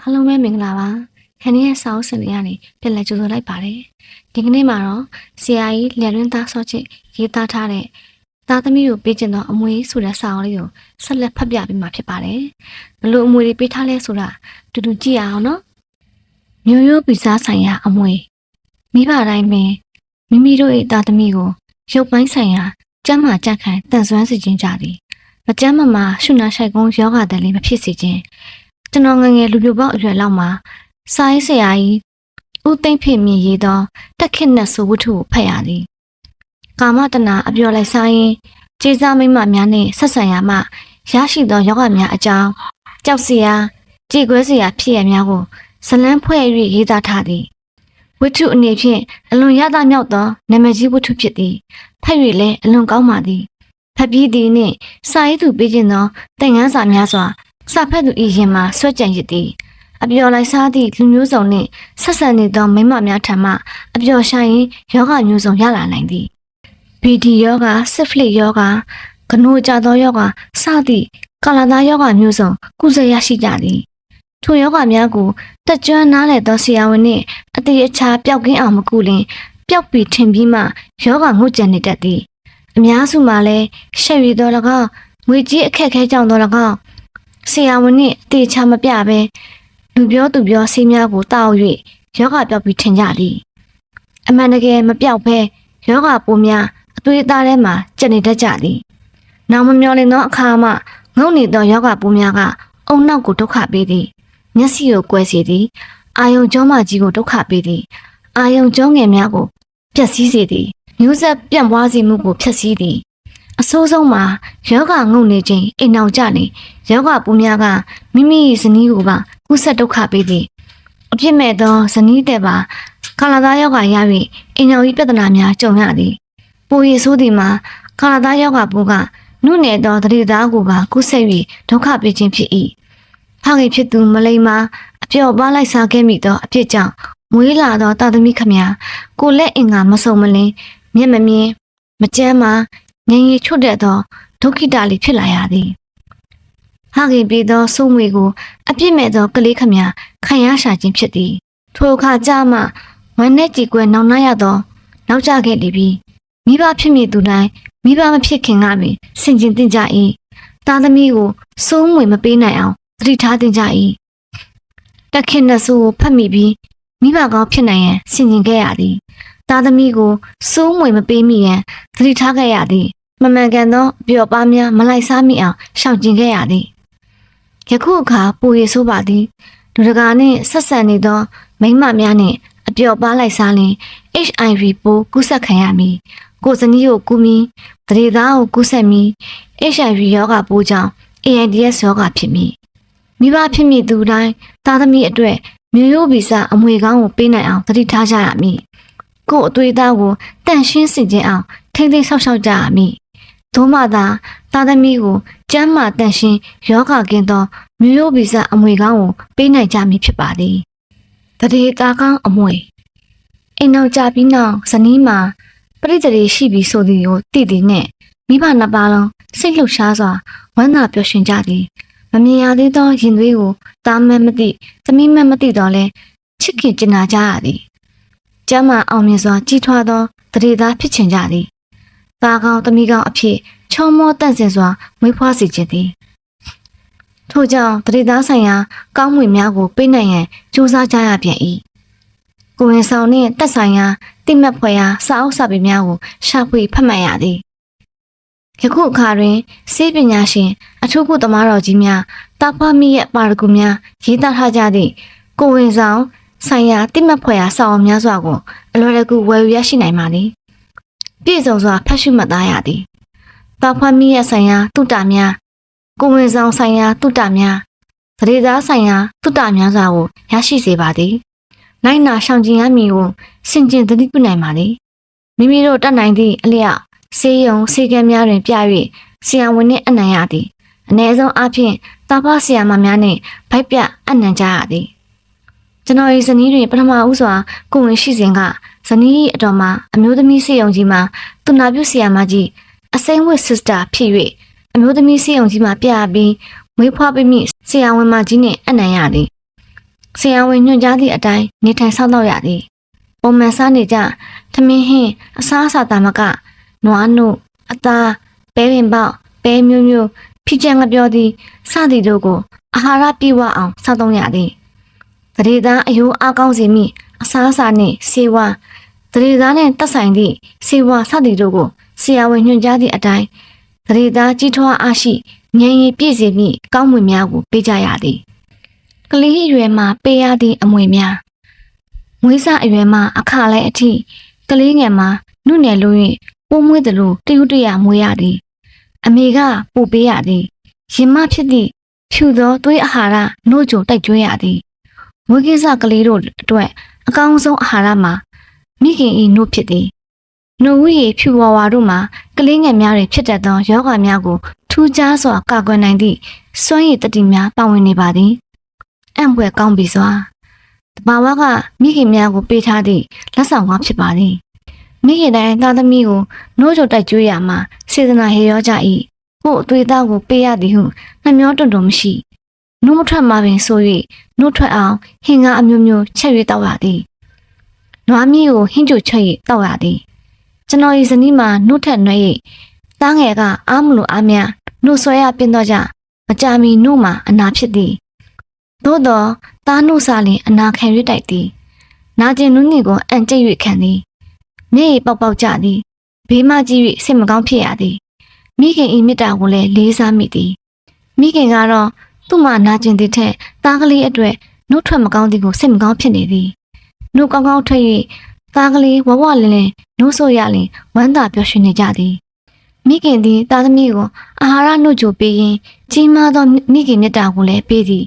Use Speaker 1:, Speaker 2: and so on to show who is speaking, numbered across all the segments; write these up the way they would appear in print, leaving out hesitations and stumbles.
Speaker 1: အားလုံးပဲမင်္ဂလာပါခဏရဲ့စာအုပ်စင်လေးကနေပြန်လည်ကြိုဆိုလိုက်ပါတယ်ဒီကနေ့မှာတော့ဆရာကြီးလျက်ရင်းသားဆော့ချစ်ရေးသားထားတဲ့သားသမီးကိုပေးခြင်းသောအမွေဆိုတဲ့စာအုပ်လေးကိုဆက်လက်ဖတ်ပြပေးမှာဖြစ်ပါတယ်ဘလို့အမွေတွေပေးထားလဲဆိုတာတူတူကြည့်ရအောင်နော်မျိုးရိုးဗီဇဆိုင်ရာအမွေမိဘတိုင်းပင်မိမိတို့၏သားသမီးကိုရုပ်ပိုင်းဆိုင်ရာကျန်းမာကြံ့ခိုင်တန်ဆွမ်းစေခြင်းကြသည်မကျန်းမာရှုနာရှိုက်ကုန်းယောဂတည်းလေးမဖြစ်စေခြင်းကျွန်တော်ငငယ်လူပြိုပေါက်အရွယ်လောက်မှာစာရေးဆရာကြီးဦးသိမ့်ဖေမြင့်ရေးသောတက်ခစ်နတ်ဆိုဝတ္ထုကိုဖတ်ရသည်ကာမတနာအပြော်လိုက်စားရင်ကျေးစားမိမများနှင့်ဆက်ဆံရမှရရှိသောယောဂများအကြောင်းကြောက်စရာကြေကွဲစရာဖြစ်ရများကိုဇလန်းဖွဲ့၍ရေးသားထားသည်ဝတ္ထုအနေဖြင့်အလွန်ရသမြောက်သောနာမည်ကြီးဝတ္ထုဖြစ်သည်ဖတ်၍လည်းအလွန်ကောင်းပါသည်ဖတ်ပြီးသည်နှင့်စာရေးသူပေးခြင်းသောသင်ခန်းစာများစွာစာဖတ်သူ၏ရင်မှာဆွဲကြံရစ်သည်အပျော်လိုက်စားသည့်လူမျိုးစုံနှင့်ဆက်ဆံနေသောမိမများထံမှအပျော်ရှာရင်ယောဂမျိုးစုံရလာနိုင်သည်ဘီဒီယောဂစစ်ဖလစ်ယောဂကနိုးကြသောယောဂစသည့်ကာလသားယောဂမျိုးစုံကုသရရှိကြသည်ထိုယောဂများကိုတက်ကြွနားလည်သောဆရာဝန်နှင့်အတိအချာပျောက်ကင်းအောင်မကူလင်ပျောက်ပြီးထင်ပြီးမှယောဂငုတ်ကြံနေတတ်သည်အများစုမှာလည်းရှက်ရည်တော်၎င်းငွေကြေးအခက်အခဲကြောင့်တော်၎င်းဆရာဝန်နှင့်အတိအချာမပြဘဲလူပြောသူပြောဆေးများကိုတောက်၍ယောဂပျောက်ပြီးထင်ကြသည်အမှန်တကယ်မပျောက်ဘဲယောဂပိုးများအသွေးအသားထဲမှာကျက်နေတတ်ကြသည်နောက်မမျှော်လင့်သောအခါမှငုံနေသောယောဂပိုးများကအုံနောက်ကိုဒုက္ခပေးသည်မျက်စိကိုကွယ်စေသည်အာယုံကြောမကြီးကိုဒုက္ခပေးသည်အာယုံကြောငယ်များကိုပျက်စီးစေသည်မျိုးဆက်ပြန့်ပွားစေမှုကိုဖျက်ဆီးသည်အဆိုးဆုံးမှာယောဂငုံနေခြင်းအိမ်အောင်ကြနေယောဂပိုးများကမိမိဇနီးကိုပါကုသဒုက္ခပေးသည်အဖြစ်မဲ့သောဇနီးတဲ့ပါကာလသားယောဂရ၍အိမ်အောင်၏ပြဿနာများကြုံရသည်ပိုရည်ဆိုးသည်မှာကာလသားယောဂပိုးကနုနယ်သောတတိသားကိုပါကုသ၍ဒုက္ခပေးခြင်းဖြစ်၏ဖခင်ဖြစ်သူမလိမ္မာအပျော်ပါလိုက်စားခဲ့မိသောအဖြစ်ကြောင့်မွေးလာသောတာသမီခမညာကိုလက်အင်္ဂါမစုံမလင်မျက်မမြင်မကြမ်းမာငြိမ်ရချွတ်တဲ့သောဒုက္ခိတလေးဖြစ်လာရသည်ဟာခင်ပြီးသောစိုးမွေကိုအပြစ်မဲ့သောကလေးခမညာခံရရှာခြင်းဖြစ်သည်ထိုအခါကြမှဝမ်းနဲ့ကြည်ကွယ်နောင်နှရသောနောက်ကျခဲ့လေပြီမိဘဖြစ်မိသူတိုင်းမိဘမဖြစ်ခင်ကပင်ဆင်ခြင်သင့်ကြ၏သားသမီးကိုစိုးမွေမပေးနိုင်အောင်သတိထားသင့်ကြ၏တက်ခင်နှဆိုးကိုဖတ်မိပြီးမိဘကောင်းဖြစ်နိုင်ရန်ဆင်ခြင်ခဲ့ရသည်သားသမီးကိုစိုးမွေမပေးမိရန်သတိထားခဲ့ရသည်မမှန်ကန်သောအပျော်ပါးများမလိုက်စားမိအောင်ရှောင်ကျဉ်ခဲ့ရသည်ယခုအခါပူရည်ဆိုးပါသည်လူတကာနှင့်ဆက်ဆံနေသောမိန်းမများနှင့်အပျော်ပါးလိုက်စားလင် HIV ပိုးကူးစက်ခံရမည်ကိုယ်ဇနီးကိုကူးမည်တရေသားကိုကူးစက်မည် HIV ရောဂါပိုးကြောင့် AIDS ရောဂါဖြစ်မည်မိဘဖြစ်မည်သူတိုင်းသားသမီးအတွက်မျိုးရိုးဗီဇအမွေကောင်းကိုပေးနိုင်အောင်သတိထားကြရမည်ကိုယ်အသွေးသားကိုတန့်ရှင်းစေခြင်းအောင်ထိမ့်သိမ်းဆောက်ရှောက်ကြရမည်သို့မှသာသားသမီးကိုကျန်းမာတန့်ရှင်းယောဂကင်းသောမျိုးရိုးဗီဇအမွေကောင်းကိုပေးနိုင်ကြမည်ဖြစ်ပါသည်တရေသားကောင်းအမွေအိမ်နောက်ကြပြီးနောက်ဇနီးမှာပရိသေရှိပြီးဆိုသည်ကိုသိသည်နှင့်မိဘနှစ်ပါးလုံးစိတ်လှုပ်ရှားစွာဝမ်းသာပျော်ရွှင်ကြသည်မမြင်ရသေးသောရင်သွေးကိုသားမမသိသမီးမသိတော့လဲချစ်ခင်ကျင်နာကြရသည်ကျမ်းမာအောင်မြင်စွာကြီးထွားသောတရေသားဖြစ်ချင်ကြသည်သားကောင်းသမီးကောင်းအဖြစ်ချောမောတန့်စင်စွာမွေးဖွားစေခြင်းသည်ထို့ကြောင့်တရေသားဆိုင်ရာကောင်းမွေများကိုပေးနိုင်ရန်ကြိုးစားကြရပြန်၏ကိုဝင်ဆောင်နှင့်တက်ဆိုင်ရာတိမတ်ဖွယ်ရာစာအုပ်စာပေများကိုရှာဖွေဖတ်မှတ်ရသည်ယခုအခါတွင်စေပညာရှင်အထူးကုသမားတော်ကြီးများတာဖမီရဲ့ပါရဂူများရေးသားထားကြသည့်ကိုဝင်ဆောင်ဆိုင်ရာတိမတ်ဖွယ်ရာစာအုပ်များစွာကိုအလွယ်တကူဝယ်ယူရရှိနိုင်ပါသည်ပြည့်စုံစွာဖတ်ရှုမှတ်သားရသည်တာဖမီရဲ့ဆိုင်ရာတုတ္တများကိုဝင်ဆောင်ဆိုင်ရာတုတ္တများသရေသားဆိုင်ရာတုတ္တများစွာကိုရရှိစေပါသည်နိုင်နာရှောင်ကျဉ်ရမည်ကိုဆင်ခြင်သတိပြုနိုင်ပါသည်မိမိတို့တတ်နိုင်သည့်အလျောက်ဆေးရုံဆေးကမ်းများတွင်ပြ၍ဆရာဝန်နှင့်အနံ့ရသည်အ ਨੇ ဆုံးအားဖြင့်တာဖဆရာမများနှင့်ဗိုက်ပြအနံ့ကြရသည်ကျွန်တော်၏ဇနီးတွင်ပထမဦးစွာကိုဝင်ရှိစဉ်ကဇနီး၏အတော်မှာအမျိုးသမီးဆေးရုံကြီးမှာသူနာပြုဆရာမကြီးအစိမ်းဝတ်စစ်စတာဖြစ်၍အမျိုးသမီးဆေးရုံကြီးမှာပြပြီးမွေးဖွားပေးမိဆရာဝန်မကြီးနှင့်အနံ့ရသည် ဆရာဝန်ညွှန်ကြားသည့်အတိုင်းနေထိုင်ဆောက်တော့ရသည်ပုံမှန်စားနေကြထမင်းဟင်းအစားအစာတာမကနွားနို့အသားပဲပင်ပေါက်ပဲမျိုးမျိုးဖိကျန်ငပြောသည်စသည်တို့ကိုအာဟာရပြည့်ဝအောင်စောင့်သုံးရသည်တရေသားအယိုးအားကောင်းစေမည့်အစားအစာနှင့်ဆေးဝါးတရေသားနှင့်သက်ဆိုင်သည့်ဆေးဝါးစသည်တို့ကိုဆရာဝန်ညွှန်ကြားသည့်အတိုင်းတရေသားကြီးထွားအားရှိဉာဏ်ရည်ပြည့်စေမည့်ကောင်းမွေများကိုပေးကြရသည်ကလေးအရွယ်မှပေးရသည့်အမွေများမွေးစားအရွယ်မှအခါလဲအထိကလေးငယ်မှာနုနယ်လို့၍ပိုးမွေးသလိုတရုတ်တရမွေးရသည်အမေကပို့ပေးရသည်ရင်မဖြစ်သည့်ဖြူသောသွေးအာဟာရနှို့ကြိုတိုက်ကျွေးရသည်မွေးကိစ္စကလေးတို့အတွက်အကောင်းဆုံးအာဟာရမှာမိခင်၏နှုတ်ဖြစ်သည်နှုတ်ဝီဖြူဝါဝါတို့မှာကလေးငယ်များတွင်ဖြစ်တတ်သောယောဂများကိုထူးခြားစွာကာကွယ်နိုင်သည့်စွမ်းရည်တတိများပါဝင်နေပါသည်အံ့ဖွယ်ကောင်းပြီစွာတဘာဝကမိခင်များကိုပေးထားသည့်လက်ဆောင်ကောင်းဖြစ်ပါသည်မိခင်တိုင်းသားသမီးကိုနှိုးကြိုတိုက်ကျွေးရမှာစေတနာဟေရောကြ၏ကို့အသွေးသားကိုပေးရသည်ဟုနှမျောတွန့်တွန့်မရှိနှုတ်မထွက်မှပင်ဆို၍နှုတ်ထွက်အောင်ဟင်္ကာအမျိုးမျိုးချက်၍တောက်ရသည်နွားမီးကိုဟင်းကြိုချက်၍တောက်ရသည်ကျွန်တော်၏ဇနီးမှာနှုတ်ထက်နှွဲ၍သားငယ်ကအားမလို့အားမနှုတ်ဆွဲရပြင်းတော့ကြမကြမီနှုတ်မှာအနာဖြစ်သည်သို့သောသားနှုတ်စားလင်အနာခံ၍တိုက်သည်နာကျင်နုနှင့်ကိုအံ့ကျိတ်၍ခံသည်မျက်ရည်ပေါက်ပေါက်ကြသည်ဘေးမှကြည့်၍စိတ်မကောင်းဖြစ်ရသည်မိခင်၏မေတ္တာကိုလည်းလေးစားမိသည်မိခင်ကတော့သူ့မှာနာကျင်သည့်ထက်သားကလေးအတွက်နှုတ်ထွက်မကောင်းသည်ကိုစိတ်မကောင်းဖြစ်နေသည်နှုတ်ကောင်းကောင်းထွက်၍သားကလေးဝဝလင်းလင်းနှုတ်ဆိုရလင်ဝမ်းသာပျော်ရွှင်နေကြသည်မိခင်သည်သားသမီးကိုအာဟာရနှုတ်ကြိုပေးရင်းကြီးမားသောမိခင်မေတ္တာကိုလည်းပေးသည်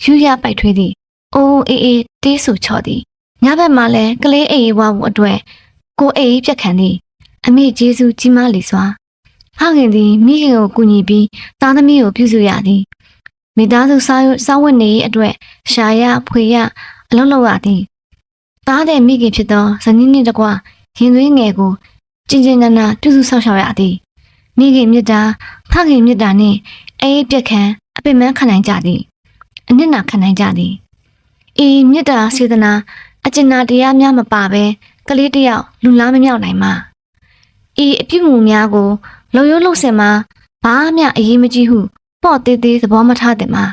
Speaker 1: ယူရပိုက်ထွေးသည်အိုးအေးအေးတေးဆူချော့သည်ညဘက်မှလည်းကလေးအိမ်ဝါဖို့အတွက်ကိုအိမ်ပြက်ခံသည်အမေကျေးဇူးကြီးမားလေစွာဖခင်သည်မိခင်ကိုကူညီပြီးသားသမီးကိုပြုစုရသည်မိသားစုစားဝတ်နေရေးအတွက်ရှာရဖွေရအလုပ်လုပ်ရသည်သားတဲ့မိခင်ဖြစ်သောဇနီးနှင့်တကွရင်သွေးငယ်ကိုကျဉ်ကျဉ်နာနာပြုစုဆောက်ရှောက်ရသည်မိခင်မြတ်တာဖခင်မြတ်တာနှင့်အေးပြက်ခံအပင်ပန်းခံနိုင်ကြသည်အနစ်နာခံနိုင်ကြသည်အေးမြတ်တာစေတနာအကျဉ်းနာတရားများမပါဘဲကလေးတယောက်လူလားမမြောက်နိုင်မှာအေးအပြစ်မှုများကိုလုံရိုးလုံစင်မှာဘာမှအရေးမကြီးဟုပေါ့သေးသေးသဘောမထားသင့်မှာ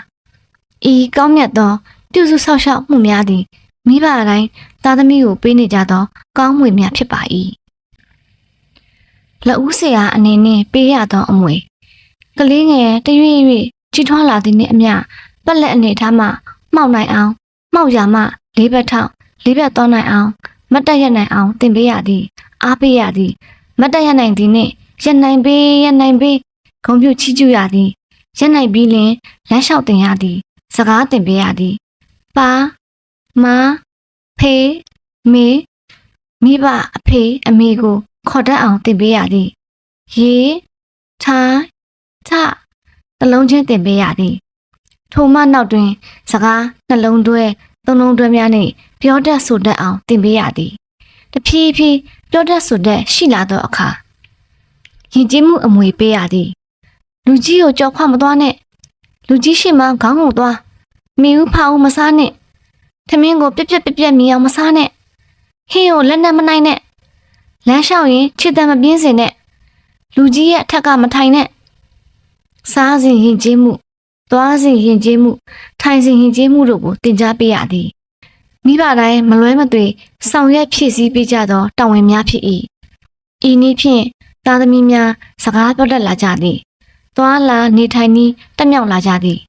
Speaker 1: အေးကောင်းမြတ်သောပြုစုဆောက်ရှောက်မှုများသည်မိဘတိုင်းသားသမီးကိုပေးနေကြသောကောင်းမွေများဖြစ်ပါ၏လက်ဦးဆရာအနေနဲ့ပေးရသောအမွေကလေးငယ်တရွေ့ရွေ့ကြီးထွားလာသည်နှင့်အမျှပက်လက်အနေထားမှမှောက်နိုင်အောင်မှောက်ရမှလေးဘက်ထောက်လေးဘက်သွားနိုင်အောင်မတ်တက်ရနိုင်အောင်သင်ပေးရသည်အားပေးရသည်မတ်တက်ရနိုင်သည်နှင့်ရနိုင်ပေးဂုဏ်ပြုချီးကျူးရသည်ရနိုင်ပြီးလင်လမ်းလျှောက်တင်ရသည်စကားတင်ပေးရသည်ပါမဖေမေမိဘအဖေအမေကိုခေါ်တတ်အောင်တင်ပေးရသည်ရေထိုင်ထနှလုံးချင်းတင်ပေးရသည်ထိုမှနောက်တွင်စကားနှလုံးတွဲသုံးလုံးတွဲများနှင့်ပြောတတ်ဆိုတတ်အောင်တင်ပေးရသည်တဖြည်းဖြည်းပြောတတ်ဆိုတတ်ရှိလာသောအခါယဉ်ကျေးမှုအမွေပေးရသည်လူကြီးကိုကြောက်ခွမသွားနဲ့လူကြီးရှိမှခေါင်းငုံသွားမိဦးဖာဦးမစားနဲ့ထမင်းကိုပြက်မြည်အောင်မစားနဲ့ဟင်းကိုလက်နဲ့မနိုင်နဲ့လမ်းလျှောက်ရင်ခြေတံမပြင်းစင်နဲ့လူကြီးရဲ့အထက်ကမထိုင်နဲ့စားစဉ်ယဉ်ကျေးမှုသွားစဉ်ယဉ်ကျေးမှုထိုင်စဉ်ယဉ်ကျေးမှုတို့ကိုသင်ကြားပေးရသည်မိဘတိုင်းမလွဲမသွေဆောင်ရွက်ဖြည့်ဆည်းပေးကြသောတာဝန်များဖြစ်၏ဤနည်းဖြင့်သားသမီးများစကားပြောတတ်လာကြသည်သွားလာနေထိုင်နည်းတက်မြောက်လာကြသည်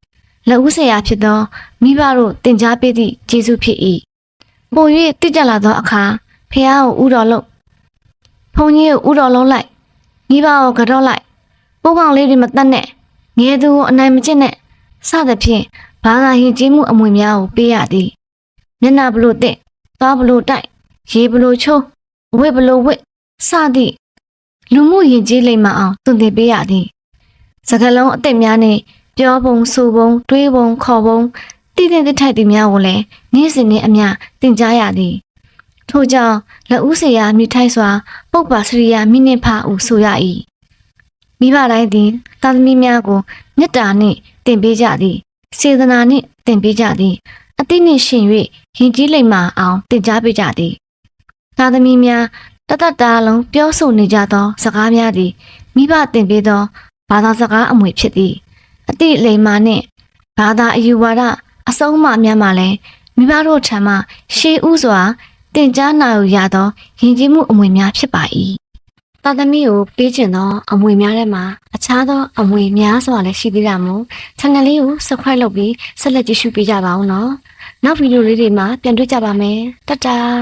Speaker 1: လက်ဦးဆရာဖြစ်သောမိဘတို့သင်ကြားပေးသည့်ကျေးဇူးဖြစ်၏ပို၍တည်ကြလာသောအခါဖះကိုဥတော်လုပ်ဖုန်ကြီးကိုဥတော်လုံးလိုက်မိဘကိုကတော့လိုက်ပိုးကောင်လေးတွေမတတ်နဲ့ငယ်သူကိုအနိုင်မကျင့်နဲ့စသဖြင့်ဘာသာယဉ်ကျေးမှုအမွေများကိုပေးရသည်မျက်နှာဘလို့တဲ့သွားဘလို့တိုက်ရေဘလို့ချိုးဝစ်ဘလို့ဝစ်စသည့်လူမှုယဉ်ကျေးလိမ္မာအောင်သွန်သင်ပေးရသည်စကားလုံးအသက်များနဲ့ပြောပုံဆိုပုံတွေးပုံခေါ်ပုံတည်တဲ့ထိုက်သည်များကိုလည်းနေ့စဉ်နဲ့အမျှသင်ကြားရသည်ထို့ကြောင့်လက်ဦးဆရာမိထိုက်စွာပုပ္ပါစရိယမိနစ်ဖဟုဆိုရ၏မိဘတိုင်းသည်သားသမီးများကိုမေတ္တာနှင့်သင်ပေးကြသည် စေတနာနှင့်သင်ပေးကြသည်အသည့်နှင့်ရှင်၍ယဉ်ကျေးလိမ္မာအောင်သင်ကြားပေးကြသည်သားသမီးများတသက်တာလုံးပြောဆိုနေကြသောစကားများသည်မိဘသင်ပေးသောဘာသာစကားအမွေဖြစ်သည်အသည့်လိမ္မာနှင့်ဘာသာအယူဝါဒအဆုံးအမများမှလည်းမိဘတို့ထံမှရှေးဥစွာသင်ကြားနာယူရသောယဉ်ကျေးမှုအမွေများဖြစ်ပါ၏သားသမီးကိုပေးခြင်းသောအမွေများထဲမှာအခြားသောအမွေများစွာလည်းရှိသေးတာမို့ channel လေးကို subscribe လုပ်ပြီးဆက်လက်ကြည့်ရှုပေးကြပါဦးနော်နောက်ဗီဒီယိုလေးတွေမှာပြန်တွေ့ကြပါမယ်တတား